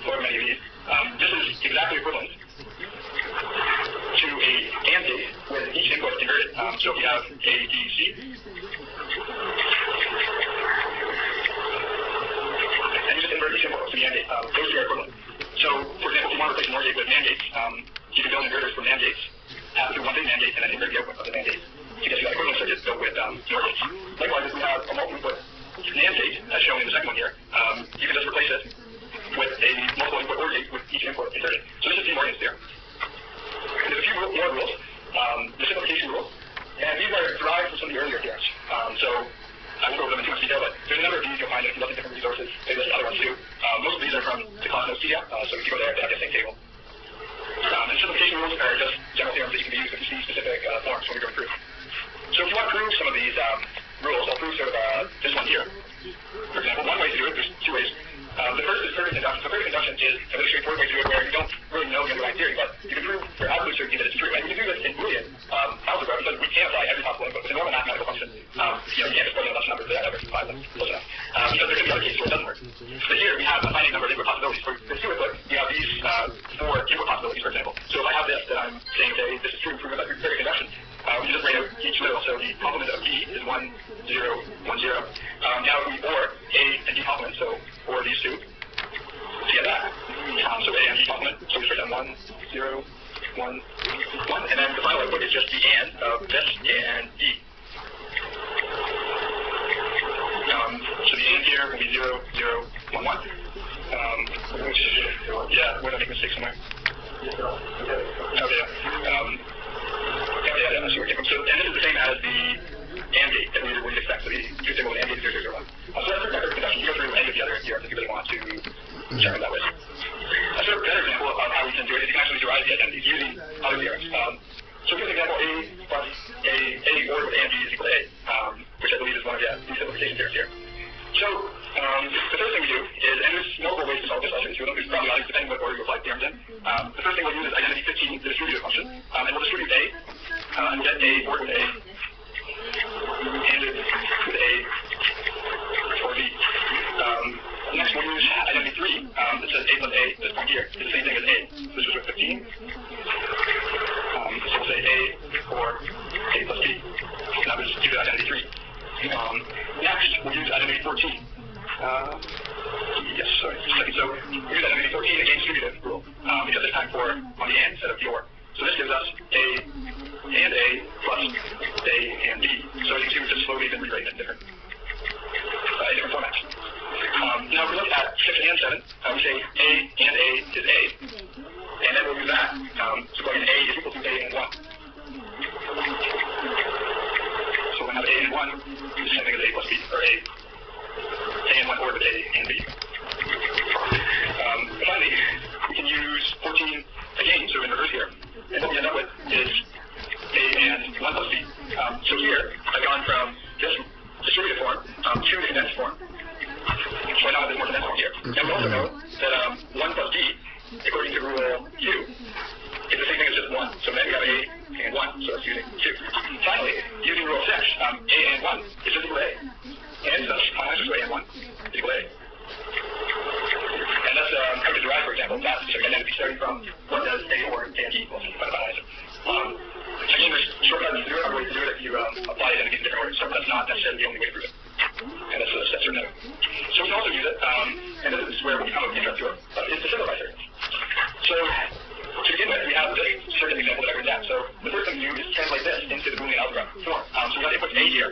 or many of these, this is exactly equivalent to a AND gate with each input inverted. So if you have A, B, C, and you just invert each input to the AND gate, those two are equivalent. So, for example, if you want to replace a NOR gate with NAND gates, you can build inverters for NAND gates, have through one big NAND gate, and then invert the output of the NAND gate to get you that equivalent circuit built with NOR gates. Likewise, if we have a multi-input NAND gate, as shown in the second one here, you can just replace it with a multiple input OR gate with each input inverted. So this is De Morgan's theorem. There's a few more rules, the simplification rule, and these are derived from some of the earlier theorems. So I won't go over them in too much detail, but there's a number of these you'll find if you look at different resources. They list other ones too. Most of these are from the Cosmos CDA, so if you go there, they have the same table. And simplification rules are just general theorems that you can use if you see specific forms when we're going through. So if you want to prove some of these rules, I'll prove sort of this one here. For example, one way to do it, there's two ways. The first is perfect induction. So perfect induction is a very straightforward way to do it where you don't really know the underlying theory, but you can prove for absolute certainty that it's true. And you can do this in Boolean algebra because we can't apply every possible input. It's a normal mathematical function. You can't just put in a bunch of numbers that never apply them close enough. Because there could be other cases where it doesn't work. But here we have a finite number of input possibilities. For two input, you have these four input possibilities, for example. So if I have this that I'm saying, say, this is true, proven by perfect induction, we just write out each middle. So the complement of D is 1, 0, 1, 0. Now if we OR A and D complement, so OR these two, to get that. So A and D complement, so we just write down 1, 0, 1, 1, and then the final output is just the AND of this and D. So the AND here will be 0, 0, 1, 1. Yeah, where did I make a mistake somewhere? Okay, yeah, so we're getting so, and this is the same as the AND gate that we would expect, so the two symbol AND gate 0, 0, 1. So that's for perfect induction. You go through any of the other theorems if you really want to determine that way. A sort of better example of how we can do it is you can actually derive the identities using other theorems. So here's an example, A plus A OR with A and B is equal to A, which I believe is one of the simplification theorems here. So the first thing we do is, and there's multiple ways to solve this, I'll show you two of them, there's probably others depending what order you apply theorems in. The first thing we'll use is identity 15, the distributive function, and we'll distribute A, and get A OR with A, and with A or B. Next we'll use identity 3, that says A plus A, this point here, is the same thing as A. This was with 15. So we'll say A or A plus B. Now this is due to identity 3. Next, we'll use identity 14. Yes, sorry, just a second. So we'll use identity 14 again distributive rule, because it's time for on the AND instead of the OR. So this gives us A and A plus A and B. So as you can see, we're just slowly been rewriting it in different formats. Now if we look at 6 and 7, we say A and A is A, and then we'll use that. So going in A is equal to A and 1. So we'll have A and 1 is the same thing as A plus B, or A and 1 OR with A and B. Finally, we can use 14 again, so in reverse here, and what we end up with is A and 1 plus B. So here, I've gone from this distributed form to the condensed form. So I now have this more condensed form here. And we also know that 1 plus D, according to rule 2, is the same thing as just 1. So then we have A and 1, so it's using 2. Finally, using rule 6, A and 1 is just equal to A. And thus, so A and 1 is equal to A. And that's how to derive, for example, that specific identity starting from what does A or A and D equal, again, there's shortcuts to do it, other ways to do it if you apply identities in different orders, so that's not necessarily the only way to prove it. And that's certain. So we can also use it, and this is where we become interested to it, is to simplify circuits. So to begin with, we have this circuit example that I've written down. So the first thing to do is translate this into the Boolean algebra form. So we have input A here,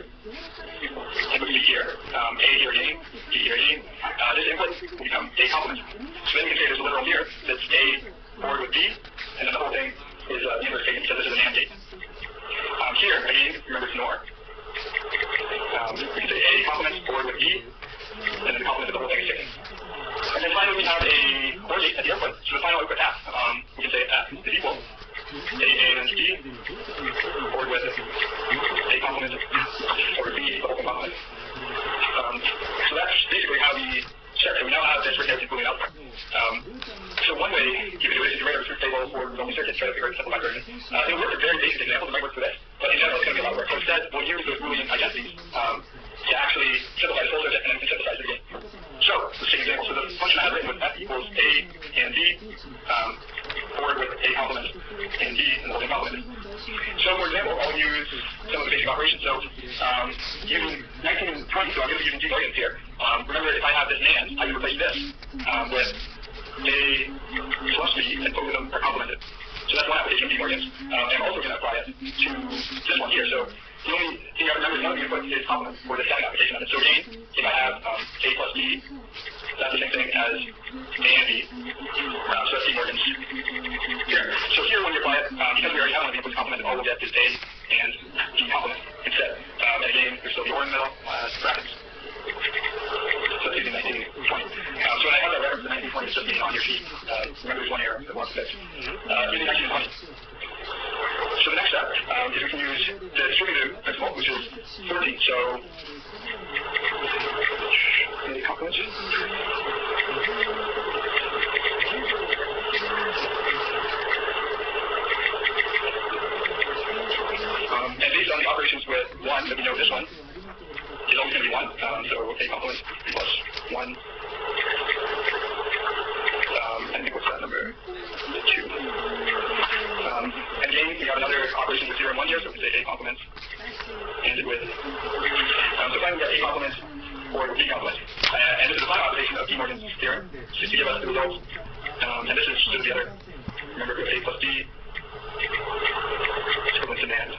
input B here, A here again, B here again. This input will become A complement. So then we can say there's a literal here that's A OR with B, and then the whole thing is the inverse taken because this is an AND gate. Here, again, remember it's NOR. We can say A complement OR with B, and then the complement of the whole thing is taken. And then finally we have a OR gate at the output, so the final output F, we can say F is equal A and B, OR with A complement OR with B, the whole complement. So that's basically how we check it. We now have this written out in Boolean algebra. So one way you can do it is you write a truth table for only circuits, try to figure out the simplified version. It'll work for very basic examples, it might work for this, but in general it's going to be a lot of work. So instead, we'll use those Boolean identities to actually simplify the whole circuit and then synthesize it again. So, let's take an example. So the function I have written with F equals A and B, or with A complement and D and the whole thing complemented. So for example, I'll use some of the basic operations. So using 1920, so I'm going to be using de Morgan's here. Remember, if I have this NAND, I can replace this with A plus B, and both of them are complemented. So that's one application of de Morgan's. And I'm also going to apply it to this one here. So the only thing I remember is none of the input is complement for the second application of it. So again, if I have A plus B, that's the same thing as A and B. So that's de Morgan's here. So here when you apply it, because we already have one of the inputs complemented, all we'll get is A and D complement instead. And again, there's still the or in the middle, brackets. So it's using 1920. So when I have that reference to 1920, it's just being on your sheet. Remember there's one error that wants to fix. Using 1920. So the next step is we can use the distributive principle, which is 14. So any complements? And based on the operations with 1, that we know this one is always going to be 1. So A complement plus 1. And what's that number? 2. And again, we have another operation with 0 and 1 here, so we say A complement ended with. So finally we have A complement or B complement. And this is the final application of de Morgan's theorem, just to give us the results. And this is just the other. Remember, we have A plus B is equivalent to NAND.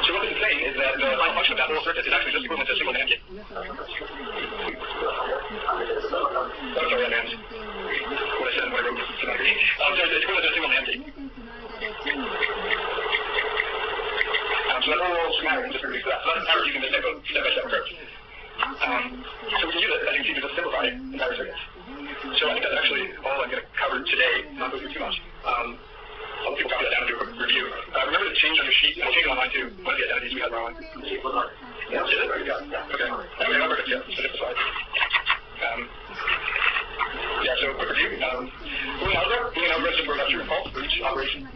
So what this is saying is that the final function of that little circuit is actually just equivalent to a single NAND gate. Oh, sorry, NAND. What I said when I wrote this is not green. So it's equivalent to a single NAND gate. So that whole schematic is just reduced to that. So that's how we're using this type of step-by-step approach. So we can use it, as you can see, to just simplify entire circuits. So I think that's actually all I'm going to cover today, not go through too much. I'll let people copy that down and do a quick review. Remember to change on your sheet, and I'll change it online too. One of the identities we had wrong. Yeah, is it? Yeah. Okay. Okay, I'll work it, yeah. So just a slide. Yeah, so quick review. Boolean algebra is just where we have true and false for each operation.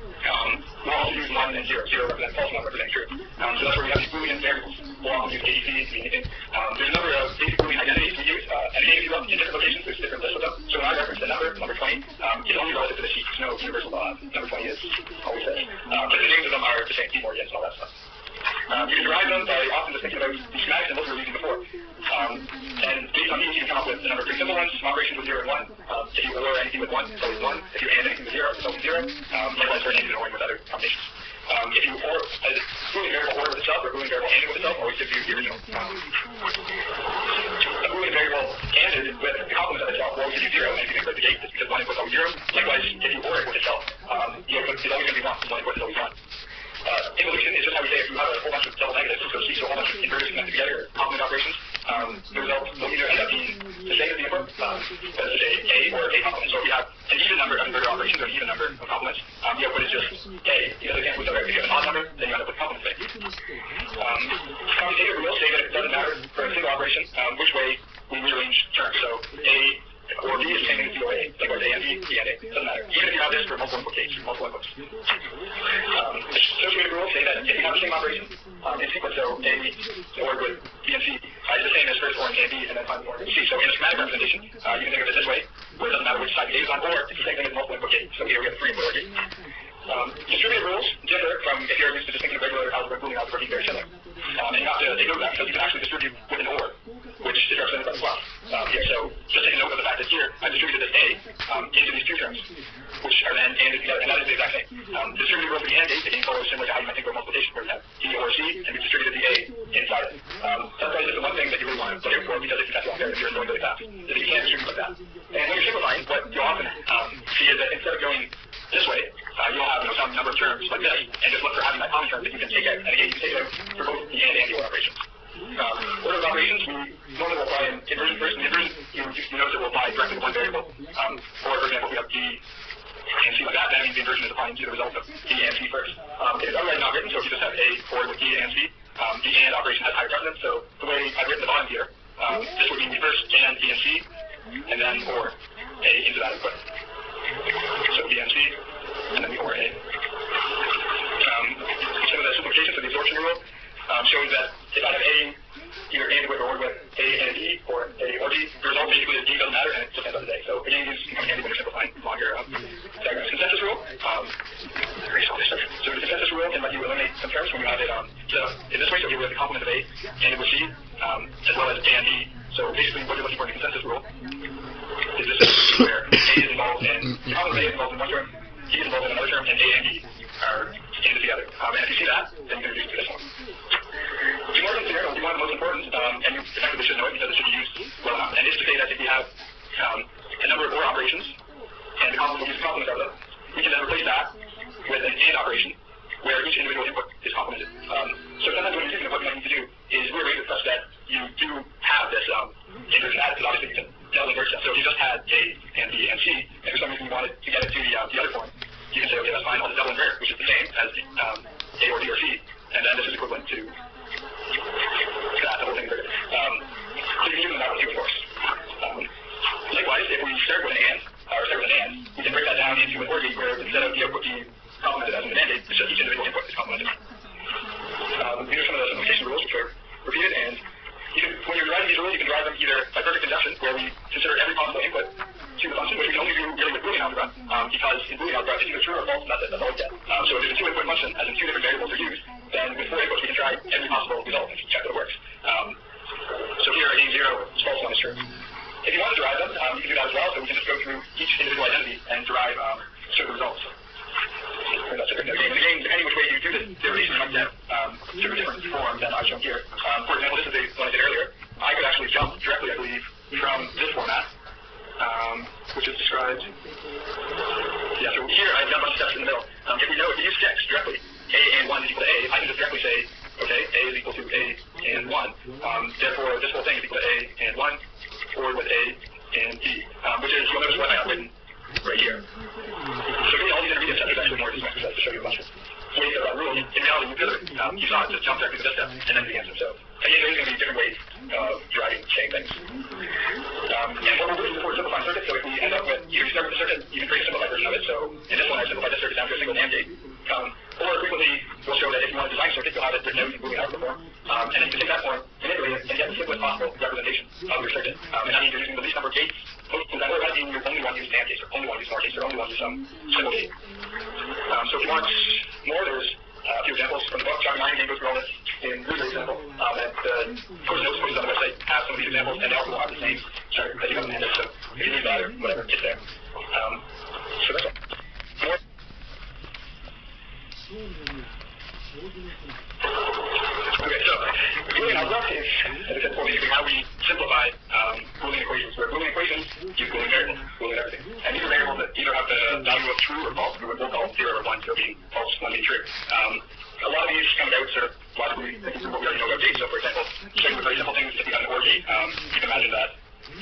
We'll also use 1 and 0. 0 represents false, 1 represents true. So that's where we have these Boolean variables. We'll also use ADC to mean anything. There's a number of basic Boolean identities we use. And again, if you look in different locations, there's different lists of them. So when I reference the number 20, it's only relative to the sheet. There's no universal number 20 is always there. But the names of them are the same, de Morgan's and all that stuff. You can derive them by often just thinking about the schematics and what we were using before. And based on these, you can come up with a number of pretty simple ones, operations with 0 and 1. If you OR anything with 1, it's always 1. If you AND anything with 0, it's always 0. Likewise for AND and ORing with other combinations. If you OR a Boolean variable OR with itself or a Boolean variable ANDing with itself, always gives you the original. A Boolean variable ANDed with the complement of itself will always give you 0, and if you think about the gate, it's because 1 input is always 0. Likewise, if you OR it with itself, the output is always going to be 1. 1 input is always 1. Involution is just how we say if you have a whole bunch of double negatives, so see, so a whole bunch of inverters connected together, complement operations, the result will either end up being the same as the input, let's say A or A complement. So if you have an even number of inverter operations or an even number of complements, the output is just A. The other example is if you have an odd number, then you end up with complement thing. Commutative rules say that it doesn't matter for a single operation which way we rearrange terms. So A or B is the same thing as DOA, likewise A and B, D and A. Doesn't matter. Even if you have this for multiple input cases, multiple inputs. Associative rules say that if you have the same operation in sequence, so A or with B and C, is the same as first ORing A and B and then finally ORing C. So in a schematic representation, you can think of it this way, where it doesn't matter which side the A is on, or it's the same thing as multiple input cases. So here we have a 3 input OR gate. Distributive rules differ from if you're used to just thinking of regular algebra and Boolean algebra being very similar. And you have to take note of that because you can actually distribute with an OR, which is represented by the plus here. So just take note of the fact that here I've distributed this A into these two terms, which are then ANDed together, and that is the exact same. Distributive rule for the AND gate, again, follows similar to how you might think of multiplication, where you have D or C, and we distributed the A inside it. That's probably just the one thing that you really want to look out for because it can catch you off guard if you're going really fast. That you can't distribute like that. And when you're simplifying, what you'll often see is that instead of going this way, you'll have some number of terms like this, and just look for having that common term that you can take out. And again, you can take it out for both the AND and the OR operations. Order of operations, we normally will apply an inversion first. In inversion, you notice it will apply directly to one variable. Or, for example, we have D and C like that. That means the inversion is applying to the result of D and C first. It is otherwise not written, so if you just have A or with D and C, the AND operation has higher precedence. So the way I've written the bottom here, this would be first AND B and C, and then OR A into that input. So B and C, and then the OR A. Some of the simplifications of the absorption rule shows that if I have A either AND with or with A and D or A or D, the result basically is D doesn't matter and it just ends up So basically what you're looking for in the consensus rule is this where A is involved in, the problem with A is involved in one term, D is involved in another term, and A and B are standard together. And if you see that, then you can reduce it to this one. De Morgan's theorem will be one of the most important, and you effectively should know it because it should be used well enough. And it's to say that if we have a number of OR operations, and the complements of them, we can then replace that with an AND operation, where each individual input is complemented. So sometimes when you're using it, what you might need to do is rearrange it such that you do have this inversion added, because obviously you can double invert stuff. So if you just had A and B and C, and for some reason you wanted to get it to the other form, you can say, okay, that's fine, I'll just double invert, which is the same as A or B or C, and then this is equivalent to that, the whole thing inverted. So you can use them that way too, of course. Likewise, if we start with an AND, or start with an AND, we can break that down into an OR gate where instead of the output being complemented as in the mandate, it's just each individual input is complemented. These are some of the simplification rules which are repeated, and you can, when you're deriving these rules, you can derive them either by perfect induction, where we consider every possible input to the function, which we can only do really with Boolean algebra, because in Boolean algebra, it's either true or false, and that's all we get. So if it's a two-input function, as in two different variables are used, then with 4 inputs, we can try every possible result and check that it works. So here, A0 is false, 1 is true. If you want to derive them, you can do that as well, so we can just go through each individual identity and derive certain results. And that's it. Again, depending which way you do this derivation, you might get certain different forms that I've shown here. For example, this is the one I did earlier. I could actually jump directly, I believe, from this format, which is described. Yeah, so here I've got a bunch of steps in the middle. If we know, if we use sticks directly, A and 1 is equal to A, I can just directly say, okay, A is equal to A and 1. Therefore, this whole thing is equal to A and 1, or with A and B, which is, you'll notice what I have written right here. So really all these intermediate steps is actually more just to show you a bunch of ways of that rule. In reality, you saw it just jump directly to this step and then to the answer. So again, there's going to be different ways of deriving the same things. And what we're looking for is simplifying circuits. So if we end up with, you start with the circuit, you can create a simplified version of it. So in this one, I simplified this circuit down to a single NAND gate. Or frequently, we'll show that if you want to design a circuit, you'll have it written out in Boolean algebra form. And then you can take that form, manipulate it, and get the simplest possible representation of your circuit. And that means you're using the least number of gates. That would mean you only want to use NAND gates, or only want to use NOR gates, or only want to use some single gate. So if you want more, there's a few examples from the book. John Ryan goes through all this in really great example. And the course notes posted on the website have some of these examples, and they also will have the same chart that you have in the handout. So if you need that or whatever, it's there. So that's all. More. Okay, so Boolean algebra is, as I said before, basically how we simplify Boolean equations. Where Boolean equations use Boolean variables, Boolean everything. And these are variables that either have the value of true or false, or we'll call 0 or 1, 0 being false, 1 being true. A lot of these come out sort of logically thinking from what we already know about gates. So for example, starting with very simple things, if you got an OR gate, you can imagine that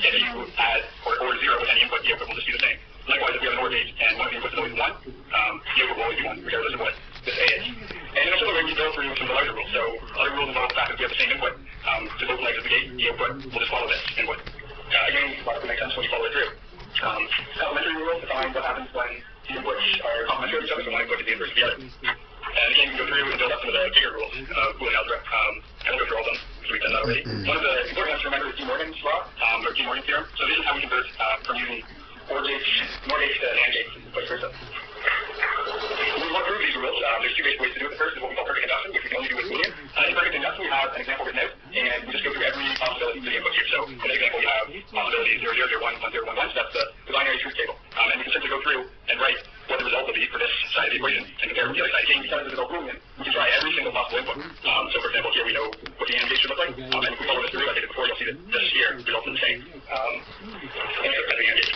if you add or 0 with any input, the output will just be the same. Likewise, if you have an OR gate and one of the inputs is always 1, the output will always be 1, regardless of what this A is. And in a similar way, we go through some of the larger rules. So other rules involve the fact that if we have the same input to both legs of the gate, the output will just follow this input. Again, logically makes sense when you follow it through. Complementary rules define what happens when the inputs are complementary of each other, so one input is the inverse of the other. And again, we go through and build up some of the bigger rules of Boolean algebra, and we'll go through all of them, because we've done that already. One of the important ones to remember is De Morgan's law, or De Morgan's theorem. So this is how we convert from using OR gates, NOR gates to NAND gates, vice versa. We'll walk through these rules. There's two basic ways to do it. The first is what we call perfect induction, which we can only do with Boolean. In perfect induction, we have an example written out, and we just go through every possibility to the input here. So in this example, we have possibilities 0, 0, 0, 1, 1, 0, 1, 1. So that's the binary truth table. And we can simply go through and write what the result will be for this side of the equation and compare it with the other side. Again, because this is all Boolean, we can try every single possible input. So for example, here we know what the AND gate should look like. And if we follow this through, like I did before, you'll see that this here results in the same answer as the AND gate.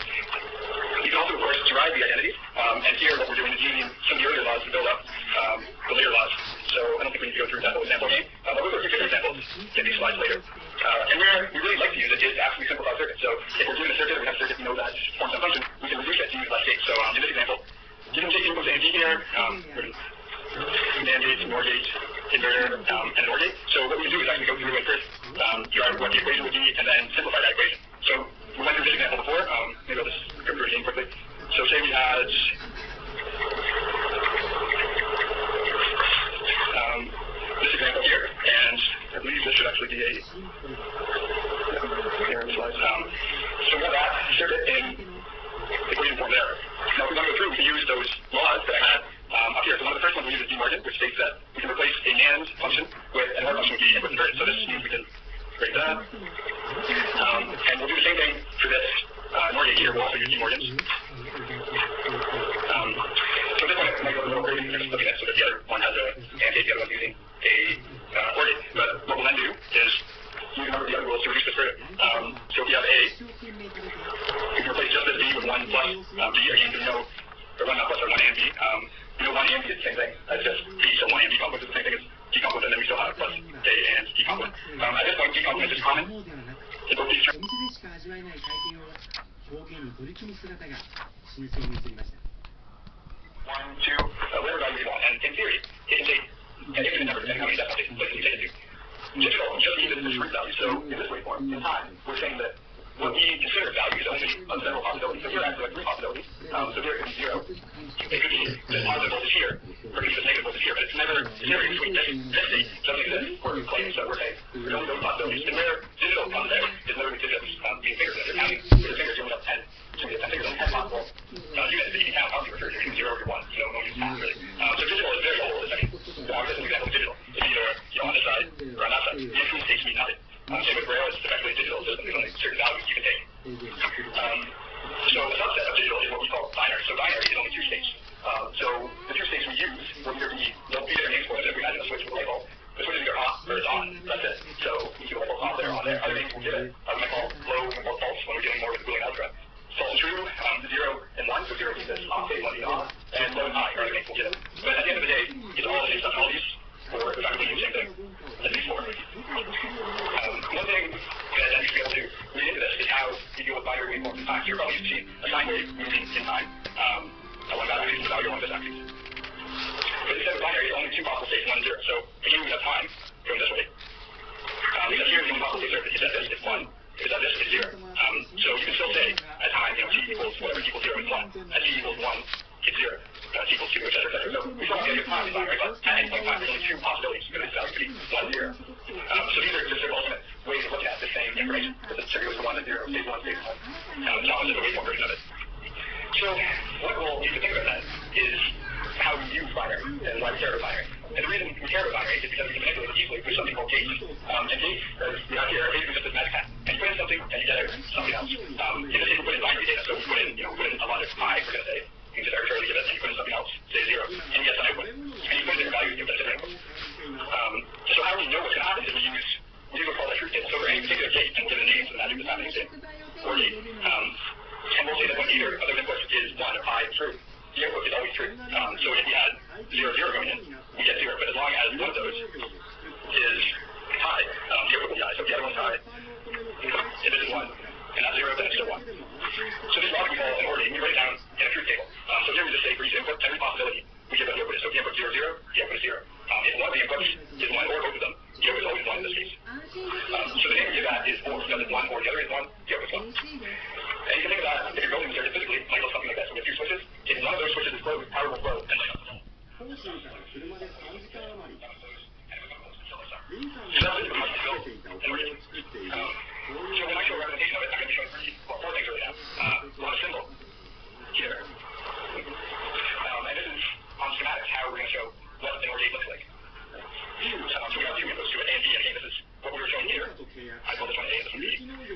You can also, of course, derive the identities. And here, what we're doing is using some of the earlier laws to build up the later laws. So I don't think we need to go through that whole example again. But we'll go through different examples in these slides later. And where we really like to use it is to actually simplify circuits. So if we're doing a circuit, we have a circuit we know that forms some function, we can reduce it to use less gates. So in this example, you can take inputs A and B here, NAND gate, NOR gate, inverter, and an OR gate. So what we can do is actually go through and first derive what the equation would be, and then simplify that equation. So we went through this example before. Maybe I'll just go through it again quickly. So say we had this example here, and I believe this should actually be a slide. So we have that circuit in equation form there. Now if we want to go through, we can use those laws that I had up here. So one of the first ones we use is De Morgan, which states that we can replace a NAND function with an OR function with the input inverted. So this means we can break that. you have A, you can replace just this B with 1 plus B. Again, you know, or 1 plus or 1 and B. You know, 1 and B is the same thing. That's just B. So 1 and B complement is the same thing as D complement, and then we still have plus A and D complement. At this point, D complement is common in both these terms. 1, 2, whatever value you want. And in theory, it can take an infinite number, depending on how many decimal places you take it to. Digital just means it's a discrete value. So in this waveform, in time, we're saying that what we consider value is only of several possibilities. So here I have like 3 possibilities. So there it could be 0. It could be just positive voltage here, or it could be just negative voltage here, but it's never in between this state. Doesn't exist for claims that we're saying. There's only those possibilities. And where digital comes there is literally digits being figures. If you're counting with your fingers, you only have 10. So we have 10 figures, only 10 possible units that you can count how you refer to. You're 0 or 1. So no use math really. So digital is very old. It's like, so I'll give an example of digital. It's either on this side or on that side. The between states mean nothing. Same with Braille, it's effectively a digital system. There's only certain values you can take. So a subset of digital is what we call binary. So binary is only 2 states. So the 2 states we use will either be, there'll be different names for it. So if we imagine a switch with a light bulb, the switch is either off or it's on. That's it. So we can go off there, on there. Other names we'll give it. We might call low or false when we're dealing more with Boolean algebra. False and true, 0 and 1. So 0 means it's off state, 1 means on. And low and high are other names we'll give it. But at the end of the day, it's all the same stuff. All these for effectively the same thing as these 4. One thing that I should be able to read into this is how you deal with binary waveforms in time. So you're probably used to see a sine wave moving in time. One that axis without your one this axis. But instead of binary, it's only 2 possible states, 1 and 0. So again, we have time going this way. Because here the only possible states are if it's at this, it's 1. If it's at this, it's 0. So you can still say at time, you know, t equals whatever t equals 0 is 1. At t equals 1, it's 0. T equals 2, etc., etc. So we still have to get time in binary, but at any point in time, there's only 2 possibilities. So this value could be 1, 0. So these are just sort of ultimate ways of looking at the same information. The circle goes to 1 and 0, stage 1, stage 1. The challenge is the waveform version of it. So what we'll need to think about then is how we use binary and why we care about binary. And the reason we care about binary is because we can manipulate it easily with something called gates. And gates, as we have here, are basically just this magic hat. And you put in something and you get out something else. In this case, we put in binary data. So we put in a lot of pi, we're going to say. You can just arbitrarily give it, and you put in something else, say 0, and you get some output. And you put in different values, you get different output. So how we know what's going to happen is we use what's called a truth table. So for any particular gate, and give it a name, so the magic that's happening, say, or gate. And we'll say that when either of those inputs is 1 or pi true, the output is always true. So if we had 0, 0 going in, we get 0. But as long as one of those is pi, the output will be I. So if the other one's pi, if it is 1, and not 0, then it's still 1. So this logic we call an OR gate. We write it down in a truth table. So here we just say for each input, every possibility, we give what the output is. So if the input 0, 0, the output is 0. If one of the inputs is 1 or both of them, the output is always 1 in this case. So the name we give that is or, because it's 1 or the other is 1, the output is 1. And you can think of that, if you're building a circuit physically, it might look something like this. So we have 2 switches. If one of those switches is closed, power will flow and light up the bulb. So that's basically how you build an OR gate. So when I show a representation of it, I'm going to be showing 4 things really now. We'll have a symbol here. And this is on schematics how we're going to show what an OR gate looks like. So we have 2 inputs to it, A and B, and again, this is what we were showing here. I call this one A and this one B. 2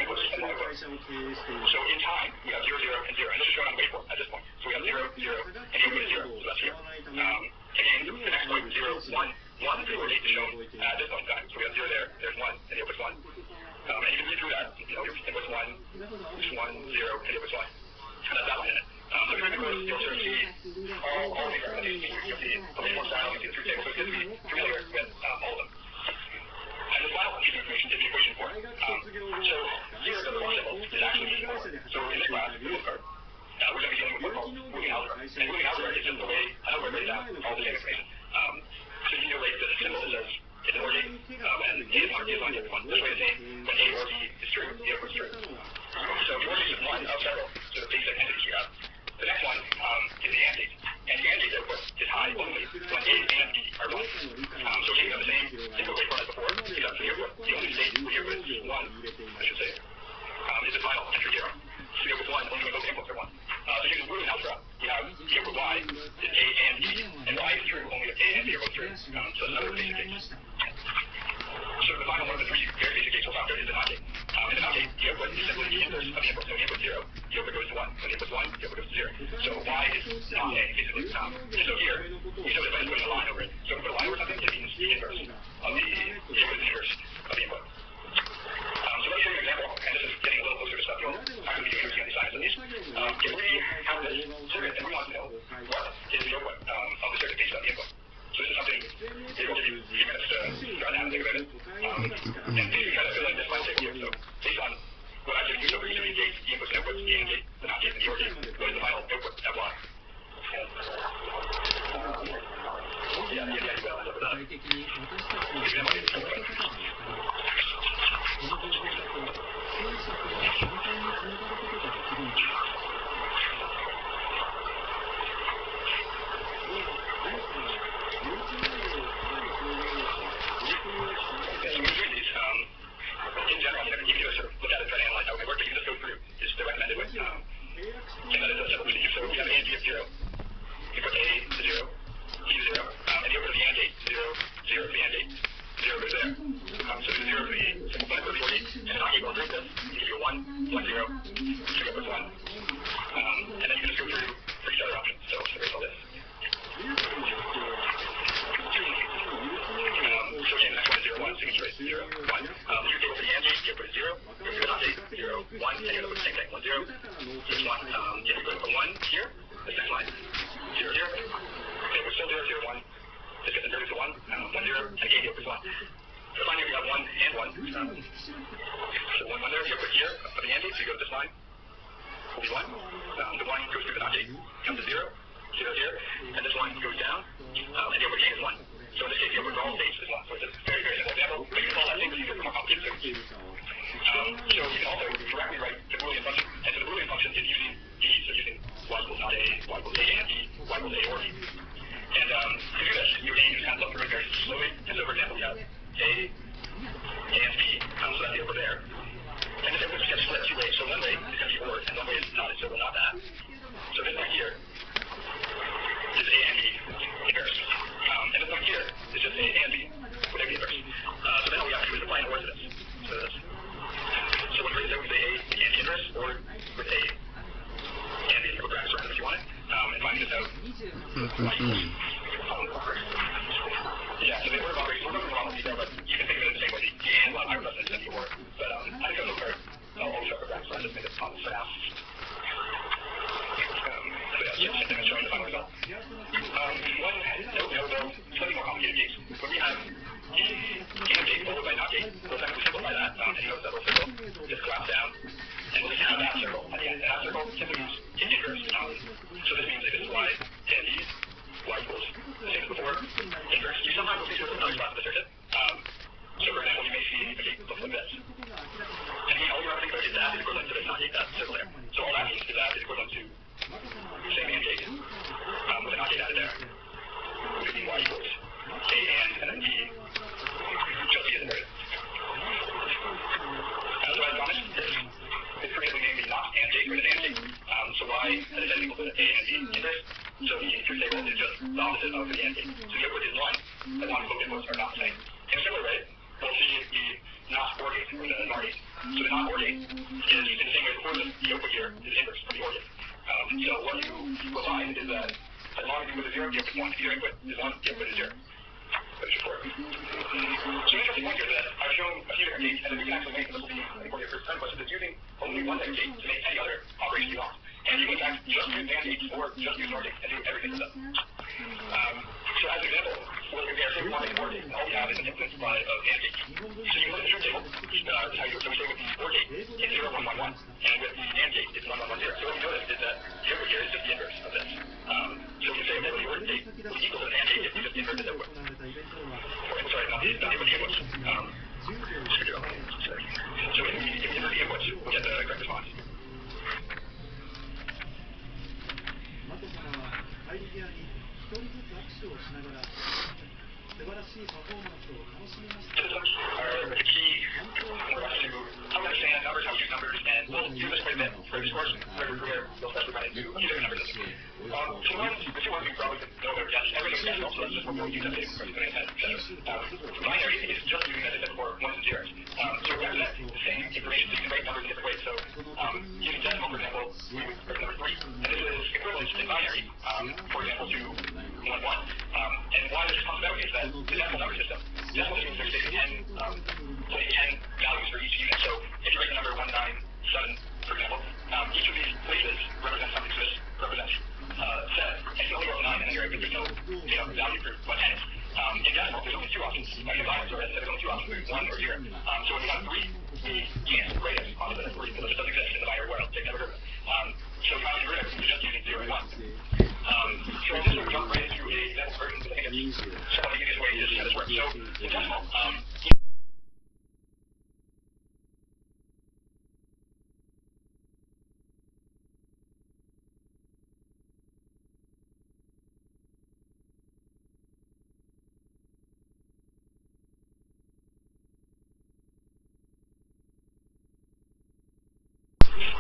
inputs and 1 output. So in time, we have 0, 0, and 0. And this is shown on the waveform at this point. So we have 0, 0, and the output is 0. So that's here. Again, the next point, 0, 1. 1 and 0 is shown at this point in time. So we have 0 there, there's 1, and the output's 1. And you can read through that. You know, your input's 1, this 1, 0, and the output's 1. And that's that one in it. So if you're going to go, you'll sort of see all these representations. You'll see the waveform style, you'll see the truth table. So it's good to be familiar with all of them. And this final piece of information is the equation for it. So here, the core symbol is actually the core. So in this class, for the most part, we're going to be dealing with what's called Boolean algebra. And Boolean algebra is just the way, another way to write down all the same information. So you relate to the symbol that says it's an OR gate, and A is 1, B is 1, the other one. This way it's saying when A or B is true, the output is true. So the OR gate is one of several sort of basic entities we have. The next one is the AND gate. And the AND gate output is high only when A and B are 1. So again, you have the same single waveform as before, except for the output. The only state where the output is 1, I should say, is the final entry here. So the output 1 only when both inputs are 1. So using Boolean algebra, you have the output Y is A and B, and Y is true only if A and B are both true. So that's another basic gate. So the final one of the 3 very basic gates we'll talk about is the NOT gate. In the NOT gate, the output is simply the inverse of the input. So the input 0, the output goes iterate this. You can do a 1, 1, 0, 2 up with 1. And then you can just go through for each other options. So let's erase all this. So again, the next one is 0, 1, so you can erase 0, 1. You can go for the AND gate, you put a 0. Go for the NOT gate, 0, 1, and you're going to put the same thing, 1, 0. This 1. You can put 1 here, this next line, 0, 0. Okay, we're still 0, 0, 1. This gets inverted to 1, 1, 0, and again, you put 1. So finally, we have 1 and 1. So 1, 1 there, you put here for the AND gate, so you go to this line. Will be 1. The 1 goes through the NOT gate, comes to 0, 0 here, and this 1 goes down, and the upper gain is 1. So in this case, the upper all states is 1. So it's a very, very simple example, but you can call that same procedure for more complicated circuits. So you can also directly write the Boolean function, and so the Boolean function is using E, so using y equals not A, y equals A and B, y equals A or B. And to do this, you can use kind of look through it very slowly. And so, for example, we have A and B, so that's the upper there. And this input gets split two ways. So one way is going to be OR, and one way is not. So we're not that. So this one here is A and B inverse. And this one here is just A and B with A inverse. So then all we have to do is apply an OR to this. So when we say A and B inverse, or with A and B, or brackets around if you want it. And finding this out. Yeah, so they were about race. We're not going to go on detail, but you can think of it the same way. The and will have higher precedence than the or. But I think I'll look I'll always have a bracket, so I just made it fun for now. So yeah, just sitting and showing the final result. One note though, slightly more complicated case. When we have E and gate followed by not gate, we'll effectively simplify that. And you notice that little circle just collapse down. And we'll just have that circle at the end. And that circle simply means inverse. So this means if it's y and e, y equals, same as before, inverse. You sometimes will see this in other spots of the circuit. So for example, you may see a gate looks like this. And all you have to think about is that is equivalent to this not gate, that circle there. So all that means is that is equivalent to same and gate with a not gate added there. It could be y equals a and then e just e is inverted. So as promised, it's creatively named the not and gate with an and gate. So y is then equal to a and b inverse. So the truth table is just the opposite of the and gate. So the output is 1, but both inputs are not the same. In a similar way, we'll see the not or gate or the NOR gate. So the not or gate is in the same way before the output here is inverse from the or gate. So what you will find is that as long as you put a 0, the output is 1. If your input is 1, the output is 0. So interesting point here is that I've shown a few different gates, and then you can actually make, this will be one of your first time questions, is using only one net gate to make any other operation you want. And you can in fact just use AND gates or just use NOR gates and do everything with them. So as an example, we'll compare say we want to make an OR gate, and all we have is an infinite supply of AND gates. So you can look at your table, that's how you do it. So we say with the OR gate, it's 0, 1, 1, 1, and with the AND gate, it's 1, 1, 1, 0. So what you notice is that the output here is just the inverse of this. So we can say that the OR gate will equal to an AND gate if you just invert this output. Sorry, not the inputs. So if we invert the inputs, we'll get the correct response. Are the key for us to how to understand numbers, how to use numbers, and we'll use this quite a bit for this course, where we'll especially run into a few different numbers. So one, the two ones we probably know about, yes, everything's decimal, so that's just what we'll use that data for the intent, etc. Binary is just using, as I said before, ones and zeros. So we represent the same information, so you can write numbers in different ways. So using decimal, for example, we would write number 3, and this is equivalent in binary, for example, to 1, 1. And why this comes about is that the decimal number system, decimal means there's 10 values for each unit. So if you write the number 197, for example, each of these places represents something. So this represents 7, and you can only go to 9, and then you're right, there's no value for what 10 is. In decimal, there's only 2 options. Like in binary, there's only 2 options, 1 or 0. So when we have 3, we can't write it on the 3 because it just doesn't exist in the binary world. They've never heard of it. So if you want to get rid of it, you're just using 0 and 1. So I'm just going to jump right into a example version because I think it's some of the easiest way to see how this works. So in decimal,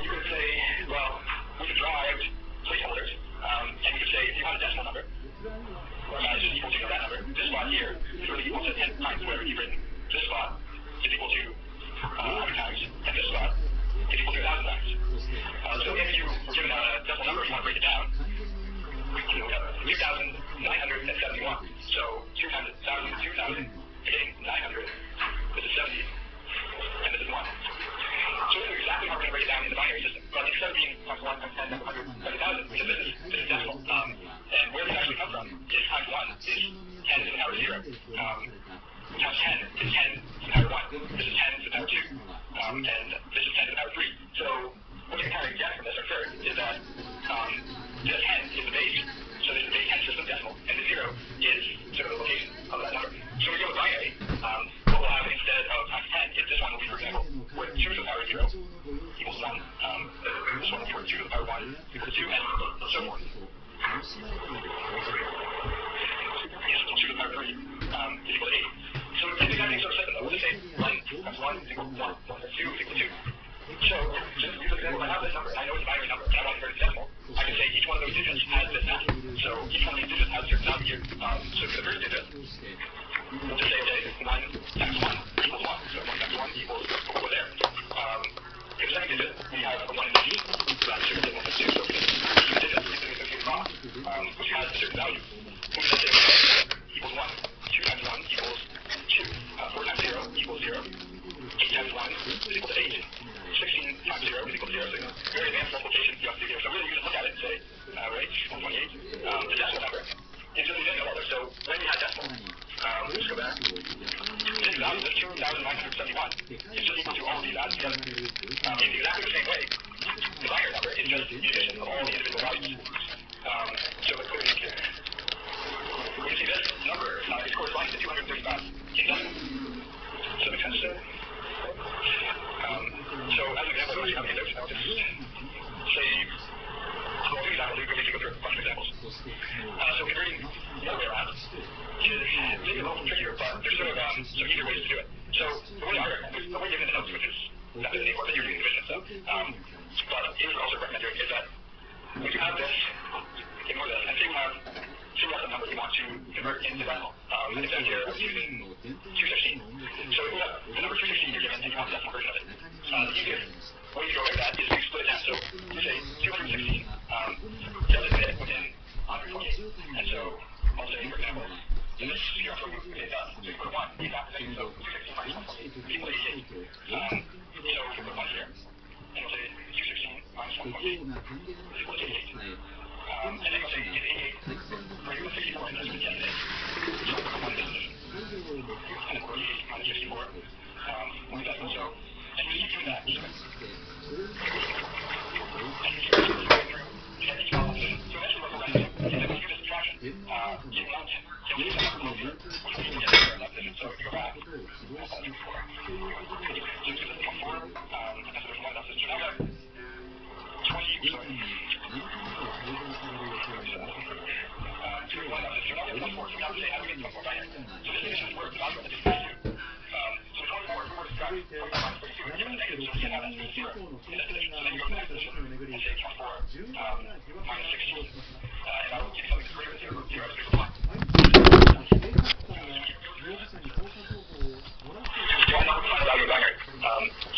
you could say, well, we could drive placeholders, and you could say if you want a decimal number, it's just equal to that number. This spot here is really equal to 10 times whatever you've written. This spot is equal to how many times, and this spot 15 times 1 times 10 times 100 times 1,000, because this is decimal. And where these actually come from is times 1 is 10 to the power 0. Times 10 is 10 to the power 1. This is 10 to the power 2. And this is 10 to the power 3. So what you can kind of get from this, or infer, is that the 10 is the base. So there's the base 10 system decimal, and the 0 is sort of the location of that number. So when we go with binary, what we'll have instead of times 10 is this one will be, for example, where 2 to the power 0 equals 1. This one will be where 2 to the power 1 equals 2, and so forth. Is 2 to the power 3 is equal to 8. So it's the exact same sort of system, though. We'll just say 1 times 1 is equal to 1, 1 times 2 is equal to 2. So, just use the example, I have this number, and I know it's a binary number, and I want to convert it to decimal. I can say each one of those digits has this value. So, each one of these digits has a certain value here. So, for the first digit, we'll just say, okay, 1 times 1 equals 1. So, 1 times 1 equals over there. For the second digit, we have a 1 in each. So, that's 2 and 1 is 2. So, we just use the digits, use the associated cross, which has a certain value. We can say 1 equals 1. 2 times 1 equals 2. 4 times 0 equals 0. 8 times 1 is equal to 8. 16 times 0 is equal to 0. So very advanced multiplication you have to do here. So really you just look at it and say, right, 128. The decimal number is just the decimal number. So when we had decimal, let's go back. This value, this 2,971, is just equal to all of these added together. In exactly the same way, the binary number is just the addition of all the individual values. So let's go ahead here. We can see this number is corresponding to 235 in decimal. So it makes sense. So as an example, I don't have any notes. I'll just say, well, two examples. We can go through a bunch of examples. So converting the other way around is maybe a little trickier, but there's sort of some easier ways to do it. So the way I recommend, there's a way given in the notes, which is not the name that you're doing division. So, but it would also recommend doing is that when you have this, ignore this, and say you have some number you want to convert into decimal. And it says here I was using 216. So if you have the number 216 you're given and you want the decimal version of it, the easiest way to go over that is to split it down. So you say 216 doesn't fit within 128. And so I'll say, for example, in this here, it does. So you put 1, the exact same. So 216 minus 128 is equal to 88. So you put 1 here, and you'll say 216 minus 128 is equal to 88. And then you'll say, is 88 greater than 64? And that's what yes, it is. So we'll put 1 in this position. And then we'll 88 minus 64. One decimal. So, and you keep doing that. And you keep going through to get each possible position. So eventually what we'll do is that when you do this subtraction, you won't, you'll see some number here, which means you get there in that position. So if you go back, I'll tell you before. So you do this 24, and so there's 1 in that position. So now we have 20, sorry. So now we have 24, so now we say how do we get 24 binary? So this is just where the value of the digit is 2. So 24, if we were to subtract 25 minus 32, it's given a negative, so we can't have that equal to 0 in this position. So then you go to the next position and say 24 minus 16. And that will give you something that's greater than 0, 0 is equal to 1. So now we find the value of binary.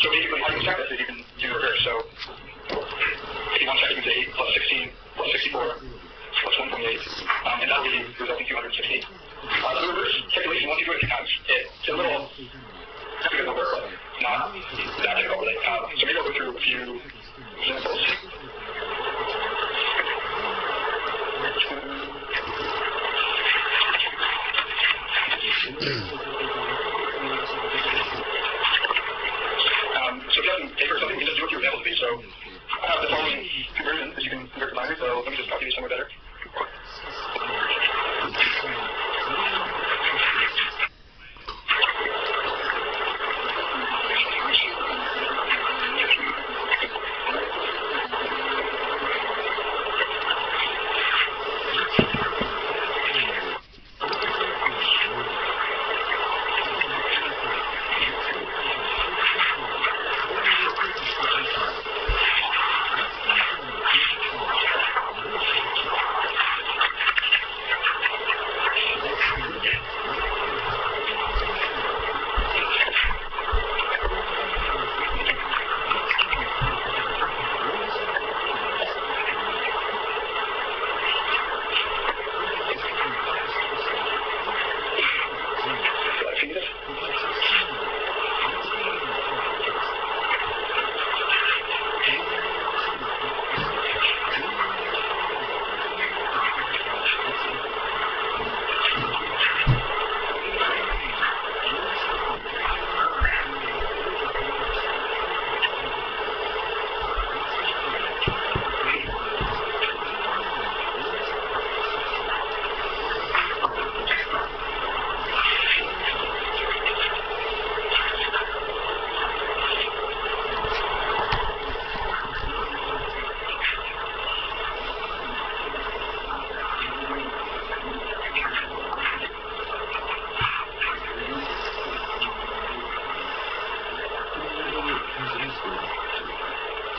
So basically how you check this is you can do the reverse. So if you want to check, you can say 8 plus 16 plus 64 plus 128, and that will give you result in 216. The reverse calculation, once you do it a few times, it's a little difficult to work with. Not that difficult, really. So maybe I'll go through a few examples. So if you have some paper or something, we can just do a few examples of these. So I have the following conversion that you can convert to binary, so let me just copy these somewhere better.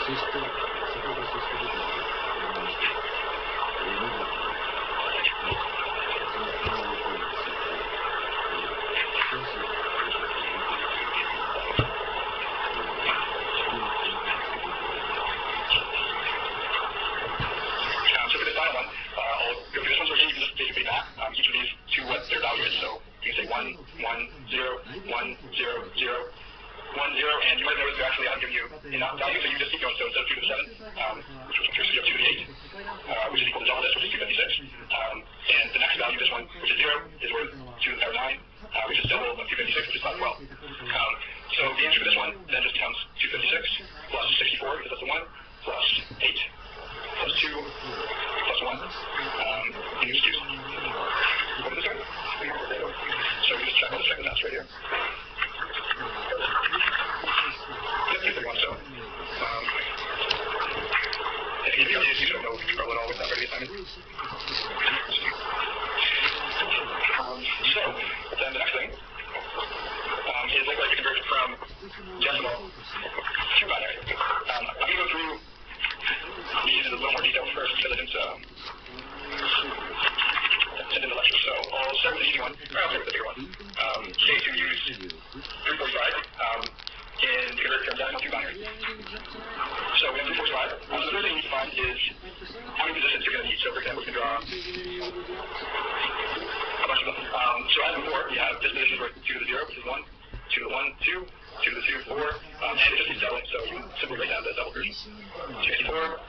So for this final one, I'll go through this one. So again, you can just basically map each of these to what their value is. So you can say 1, 1, 0, 1, 0, 0, 1, 0, and you might notice they're actually not giving you enough value, so you just keep going. So instead of 2 to the 7, which was curious, you have 2 to the 8, which is equal to double this, which is 256. And the next value, this one, which is 0, is worth 2 to the power 9, which is double of 256, which is 512. So the answer for this one then just becomes 256 plus 64, because that's the 1, plus 8, plus 2, plus 1, and you just use. What is this one? So we just check all the second answer right here. Yep, 231, so. If you give me you don't know trouble at all with that ready assignment. So, then the next thing is likewise to convert from decimal to binary. I'm going to go through these in a little more detail first because I didn't send in the lecture. So I'll start with the easy one, or I'll start with the bigger one. Say to use 345 and convert from decimal to binary. So we have 345. So the first thing you need to find is how many positions you're going to need. So for example, you can draw a bunch of them. So as before, we have this position worth 2 to the 0, which is 1, 2 to the 1, 2, 2 to the 2, 4, and it just keeps doubling. So you can simply write down the double version. 64.